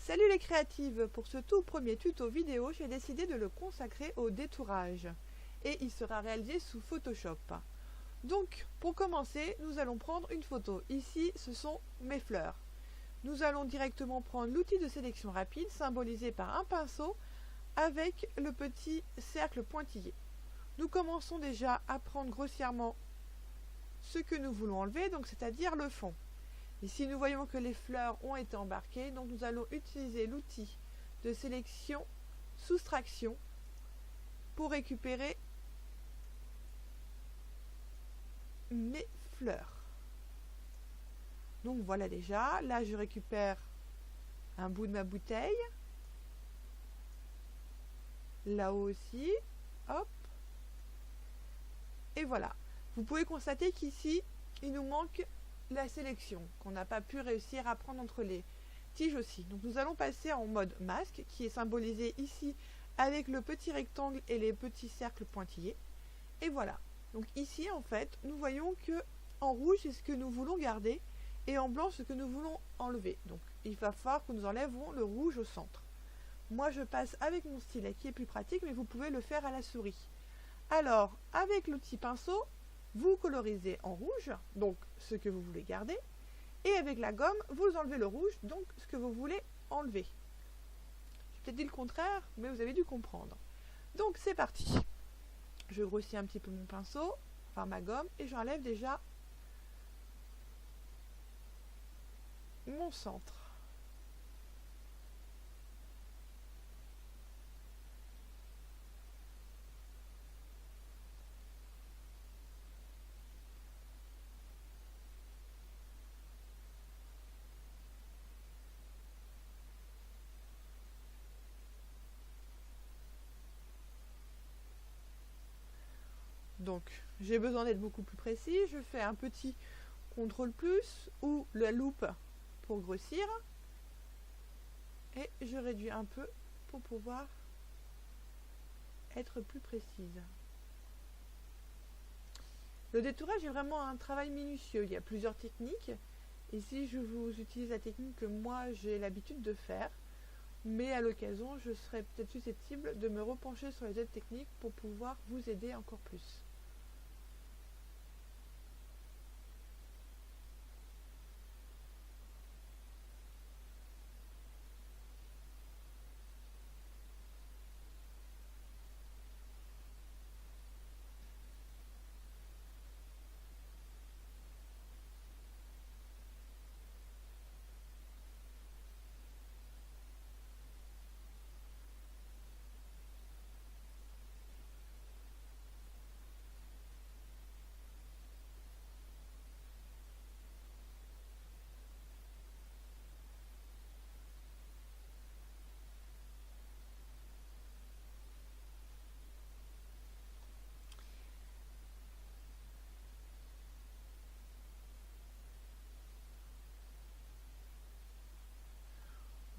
Salut les créatives! Pour ce tout premier tuto vidéo, j'ai décidé de le consacrer au détourage et il sera réalisé sous Photoshop. Donc, pour commencer, nous allons prendre une photo. Ici, ce sont mes fleurs. Nous allons directement prendre l'outil de sélection rapide, symbolisé par un pinceau, avec le petit cercle pointillé. Nous commençons déjà à prendre grossièrement ce que nous voulons enlever, donc c'est-à-dire le fond. Ici, nous voyons que les fleurs ont été embarquées, donc nous allons utiliser l'outil de sélection soustraction pour récupérer mes fleurs. Donc voilà déjà, là je récupère un bout de ma bouteille, là-haut aussi, hop, et voilà. Vous pouvez constater qu'ici, il nous manque la sélection, qu'on n'a pas pu réussir à prendre entre les tiges aussi. Donc nous allons passer en mode masque, qui est symbolisé ici avec le petit rectangle et les petits cercles pointillés. Et voilà. Donc ici, en fait, nous voyons que en rouge, c'est ce que nous voulons garder, et en blanc, ce que nous voulons enlever. Donc il va falloir que nous enlèvons le rouge au centre. Moi, je passe avec mon stylet qui est plus pratique, mais vous pouvez le faire à la souris. Alors, avec l'outil pinceau, vous colorisez en rouge, donc ce que vous voulez garder, et avec la gomme, vous enlevez le rouge, donc ce que vous voulez enlever. J'ai peut-être dit le contraire, mais vous avez dû comprendre. Donc c'est parti. Je grossis un petit peu mon pinceau, enfin ma gomme, et j'enlève déjà mon centre. Donc, j'ai besoin d'être beaucoup plus précis. Je fais un petit CTRL plus ou la loupe pour grossir. Et je réduis un peu pour pouvoir être plus précise. Le détourage est vraiment un travail minutieux. Il y a plusieurs techniques. Ici, je vous utilise la technique que moi, j'ai l'habitude de faire. Mais à l'occasion, je serais peut-être susceptible de me repencher sur les autres techniques pour pouvoir vous aider encore plus.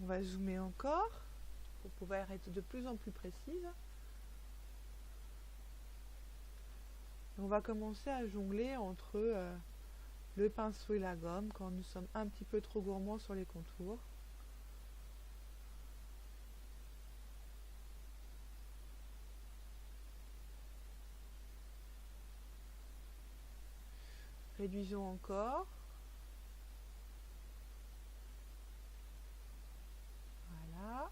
On va zoomer encore pour pouvoir être de plus en plus précise. On va commencer à jongler entre le pinceau et la gomme quand nous sommes un petit peu trop gourmands sur les contours. Réduisons encore. Voilà.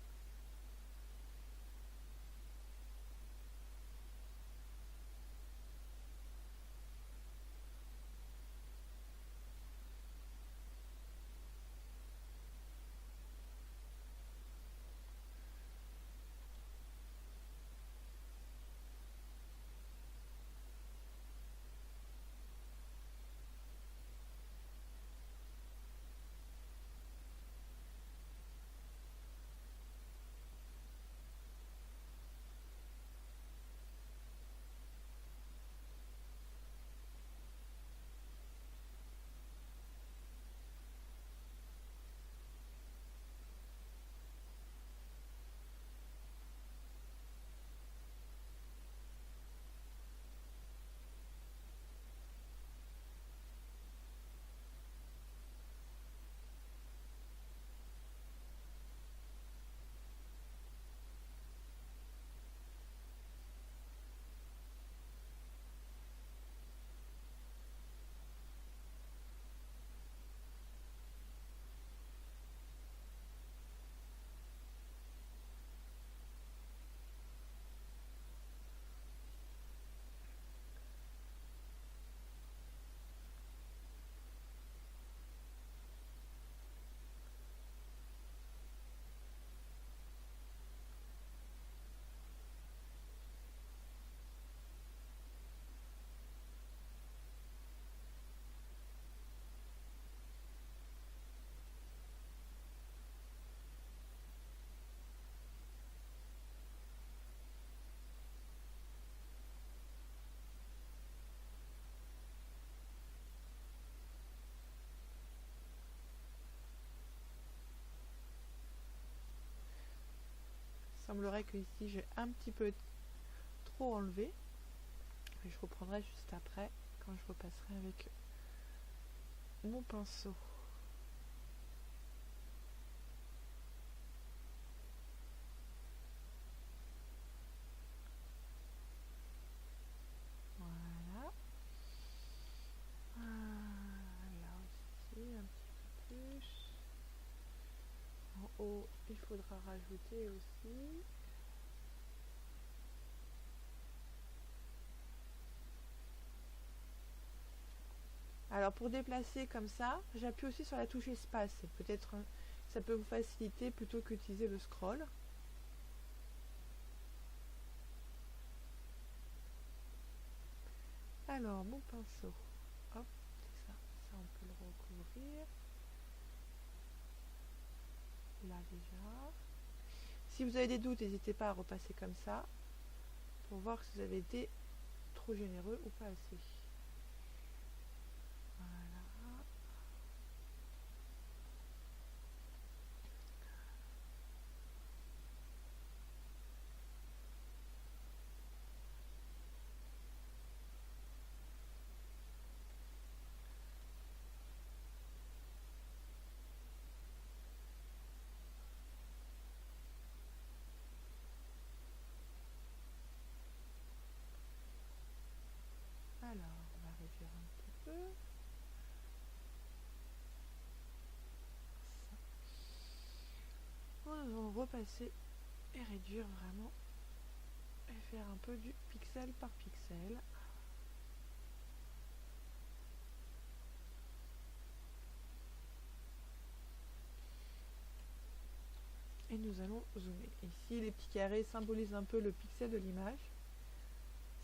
semblerait que ici j'ai un petit peu trop enlevé. Et je reprendrai juste après quand je repasserai avec mon pinceau. Voilà. Là aussi un petit peu plus. En haut, il faudra rajouter aussi. Alors pour déplacer comme ça, j'appuie aussi sur la touche espace. Peut-être ça peut vous faciliter plutôt qu'utiliser le scroll. Alors mon pinceau, hop, c'est ça, ça on peut le recouvrir. Là déjà. Si vous avez des doutes, n'hésitez pas à repasser comme ça pour voir si vous avez été trop généreux ou pas assez. Voilà. Alors, on va réduire un petit peu. Ça. On va repasser et réduire vraiment et faire un peu du pixel par pixel. Et nous allons zoomer. Ici, les petits carrés symbolisent un peu le pixel de l'image.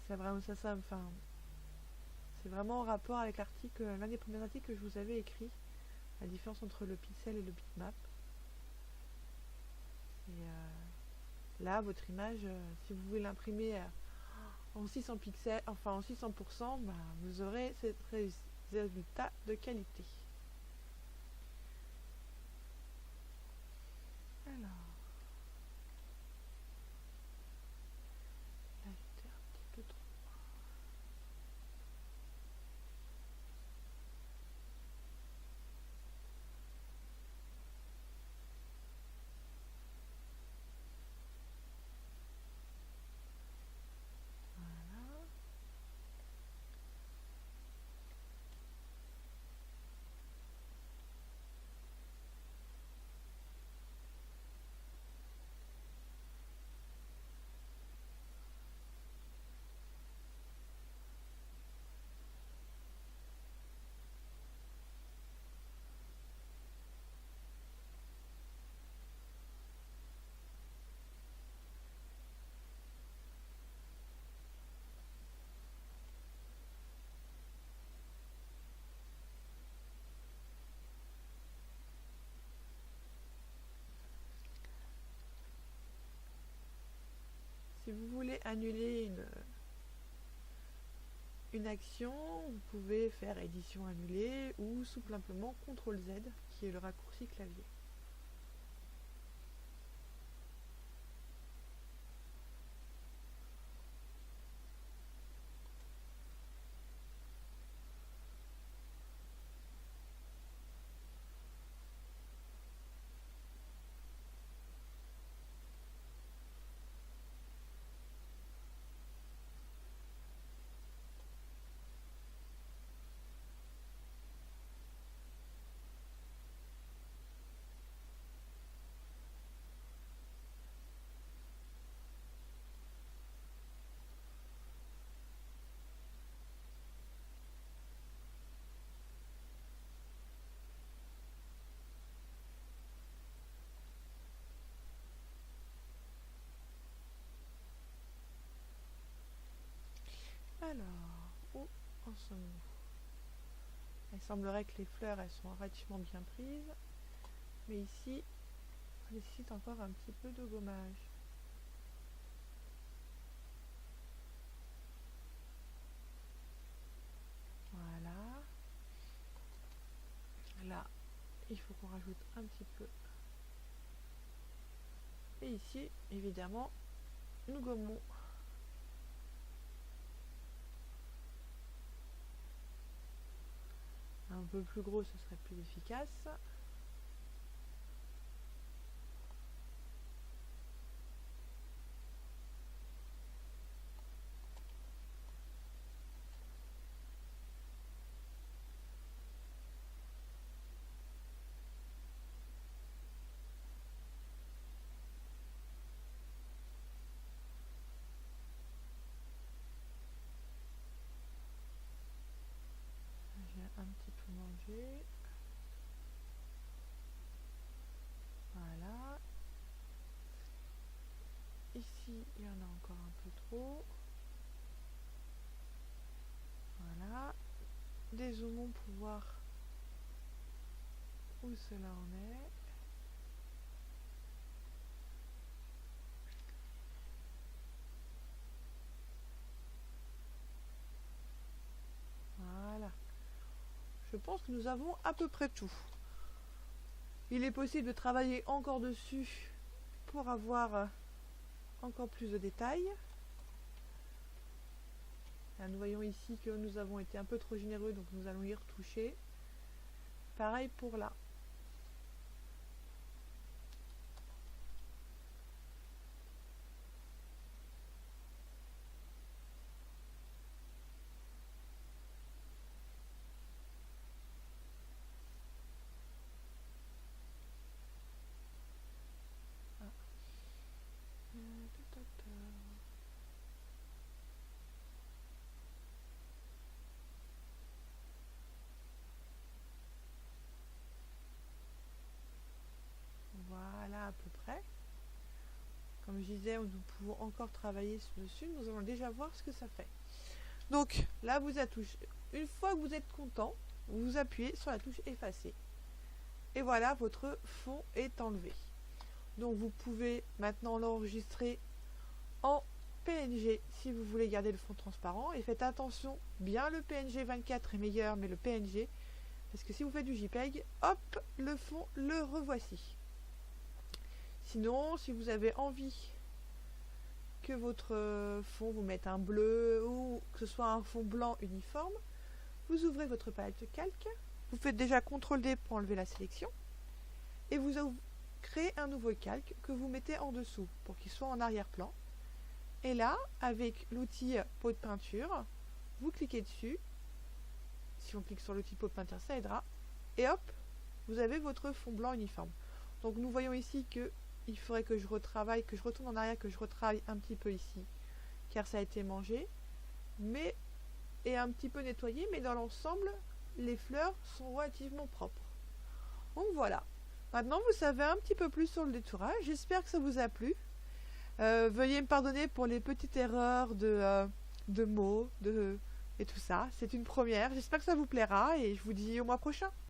C'est vraiment ça, enfin, c'est vraiment en rapport avec l'article, l'un des premiers articles que je vous avais écrit, la différence entre le pixel et le bitmap. Et là, votre image, si vous voulez l'imprimer en 600 pixels, enfin en 600%, bah, vous aurez ces résultats de qualité. Alors, là j'étais un petit peu trop. Voilà. Si vous voulez annuler une action, vous pouvez faire édition annulée ou simplement CTRL Z qui est le raccourci clavier. Alors, où en sommes-nous? Il semblerait que les fleurs elles sont relativement bien prises, mais ici on nécessite encore un petit peu de gommage. Voilà. Là, il faut qu'on rajoute un petit peu Et ici, évidemment, nous gommons. Un peu plus gros, ce serait plus efficace. J'ai un petit peu mangé. Voilà. Ici, il y en a encore un peu trop. Voilà. Dézoomons pour voir où cela en est. Voilà. Je pense que nous avons à peu près tout. Il est possible de travailler encore dessus pour avoir encore plus de détails. Là, nous voyons ici que nous avons été un peu trop généreux, donc nous allons y retoucher. Pareil pour là. Voilà à peu près. Comme je disais, nous pouvons encore travailler dessus. Nous allons déjà voir ce que ça fait. Donc là, vous touché. Une fois que vous êtes content, vous appuyez sur la touche effacer. Et voilà, votre fond est enlevé. Donc vous pouvez maintenant l'enregistrer en PNG si vous voulez garder le fond transparent. Et faites attention, bien le PNG 24 est meilleur, mais le PNG, parce que si vous faites du JPEG, hop, le fond, le revoici. Sinon, si vous avez envie que votre fond vous mette un bleu ou que ce soit un fond blanc uniforme, vous ouvrez votre palette calque, vous faites déjà CTRL-D pour enlever la sélection et vous créez un nouveau calque que vous mettez en dessous pour qu'il soit en arrière-plan. Et là, avec l'outil pot de peinture, vous cliquez dessus. Si on clique sur l'outil pot de peinture, ça aidera. Et hop, vous avez votre fond blanc uniforme. Donc nous voyons ici que il faudrait que je retravaille, que je retourne en arrière, que je retravaille un petit peu ici, car ça a été mangé, mais et un petit peu nettoyé, mais dans l'ensemble, les fleurs sont relativement propres. Donc voilà. Maintenant, vous savez un petit peu plus sur le détourage. J'espère que ça vous a plu. Veuillez me pardonner pour les petites erreurs de mots et tout ça. C'est une première. J'espère que ça vous plaira et je vous dis au mois prochain.